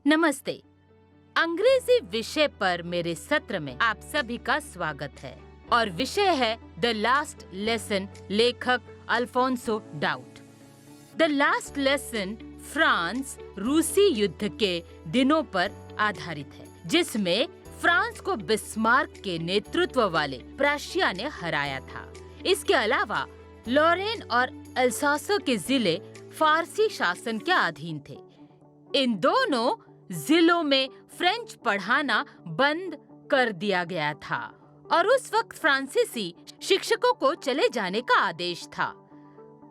नमस्ते। अंग्रेजी विषय पर मेरे सत्र में आप सभी का स्वागत है और विषय है द लास्ट लेसन, लेखक Alfonso doubt. The last lesson France रूसी युद्ध के दिनों पर आधारित है, जिसमें फ्रांस को बिस्मार्क के नेतृत्व वाले प्रुशिया ने हराया था। इसके अलावा लॉरेन और अल्सासो के जिले फारसी शासन के अधीन थे। इन दोनों जिलों में फ्रेंच पढ़ाना बंद कर दिया गया था और उस वक्त फ्रांसीसी शिक्षकों को चले जाने का आदेश था।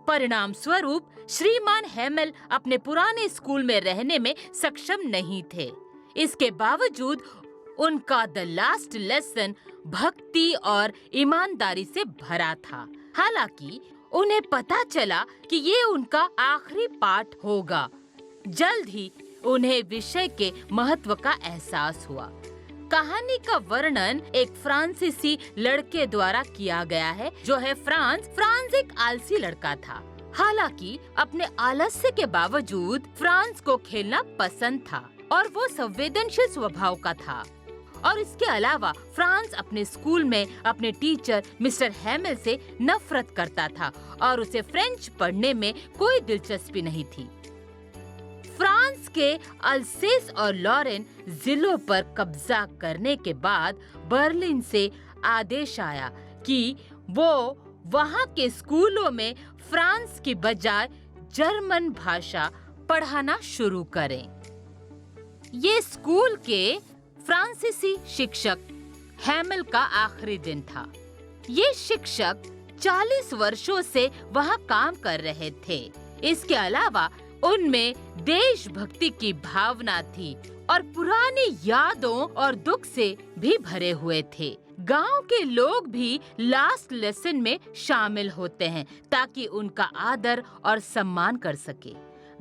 परिणाम स्वरूप श्रीमान हेमेल अपने पुराने स्कूल में रहने में सक्षम नहीं थे। इसके बावजूद उनका द लास्ट लेसन भक्ति और ईमानदारी से भरा था। हालांकि उन्हें पता चला कि ये उनका आखिरी पाठ होगा। जल्द ही उन्हें विषय के महत्व का एहसास हुआ। कहानी का वर्णन एक फ्रांसीसी लड़के द्वारा किया गया है जो है फ्रांस एक आलसी लड़का था। हालांकि अपने आलस्य के बावजूद फ्रांस को खेलना पसंद था और वो संवेदनशील स्वभाव का था। और इसके अलावा फ्रांस अपने स्कूल में अपने टीचर मिस्टर हेमेल से नफरत करता था और उसे फ्रेंच पढ़ने में कोई दिलचस्पी नहीं थी। फ्रांस के अल्सेस और लॉरेन जिलों पर कब्जा करने के बाद बर्लिन से आदेश आया कि वो वहां के स्कूलों में फ्रांस की बजाय जर्मन भाषा पढ़ाना शुरू करें। ये स्कूल के फ्रांसीसी शिक्षक हेमेल का आखिरी दिन था। ये शिक्षक 40 वर्षों से वहां काम कर रहे थे। इसके अलावा उनमें देशभक्ति की भावना थी और पुरानी यादों और दुख से भी भरे हुए थे। गांव के लोग भी लास्ट लेसन में शामिल होते हैं ताकि उनका आदर और सम्मान कर सके।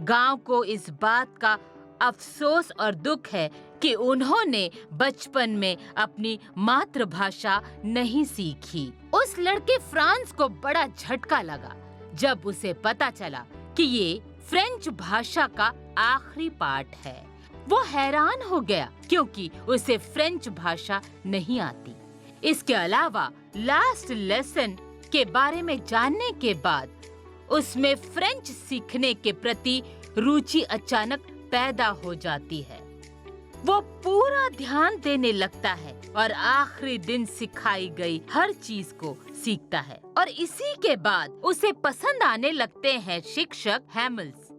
गांव को इस बात का अफसोस और दुख है कि उन्होंने बचपन में अपनी मातृभाषा नहीं सीखी। उस लड़के फ्रांस को बड़ा झटका लगा जब उसे पता चला कि ये फ्रेंच भाषा का आखिरी पाठ है। वो हैरान हो गया क्योंकि उसे फ्रेंच भाषा नहीं आती। इसके अलावा लास्ट लेसन के बारे में जानने के बाद उसमें फ्रेंच सीखने के प्रति रुचि अचानक पैदा हो जाती है। वो पूरा ध्यान देने लगता है और आखिरी दिन सिखाई गई हर चीज को सीखता है और इसी के बाद उसे पसंद आने लगते हैं शिक्षक हेमेल्स।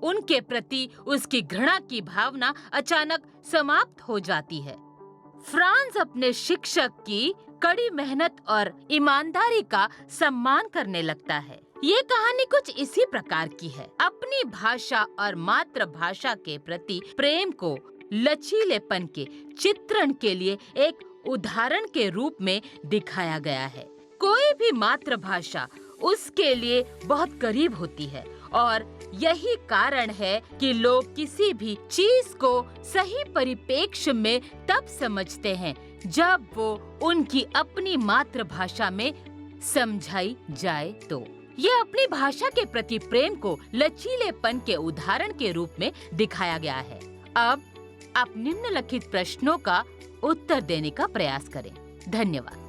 उनके प्रति उसकी घृणा की भावना अचानक समाप्त हो जाती है। फ्रांस अपने शिक्षक की कड़ी मेहनत और ईमानदारी का सम्मान करने लगता है। ये कहानी कुछ इसी प्रकार की है। अपनी भाषा और मातृभाषा के प्रति प्रेम को लचीलेपन के चित्रण के लिए एक उदाहरण के रूप में दिखाया गया है। कोई भी मातृभाषा उसके लिए बहुत करीब होती है और यही कारण है कि लोग किसी भी चीज को सही परिप्रेक्ष्य में तब समझते हैं जब वो उनकी अपनी मातृभाषा में समझाई जाए तो। ये अपनी भाषा के प्रति प्रेम को लचीलेपन के उदाहरण के रूप में दिखाया गया है। अब आप निम्नलिखित प्रश्नों का उत्तर देने का प्रयास करें। धन्यवाद।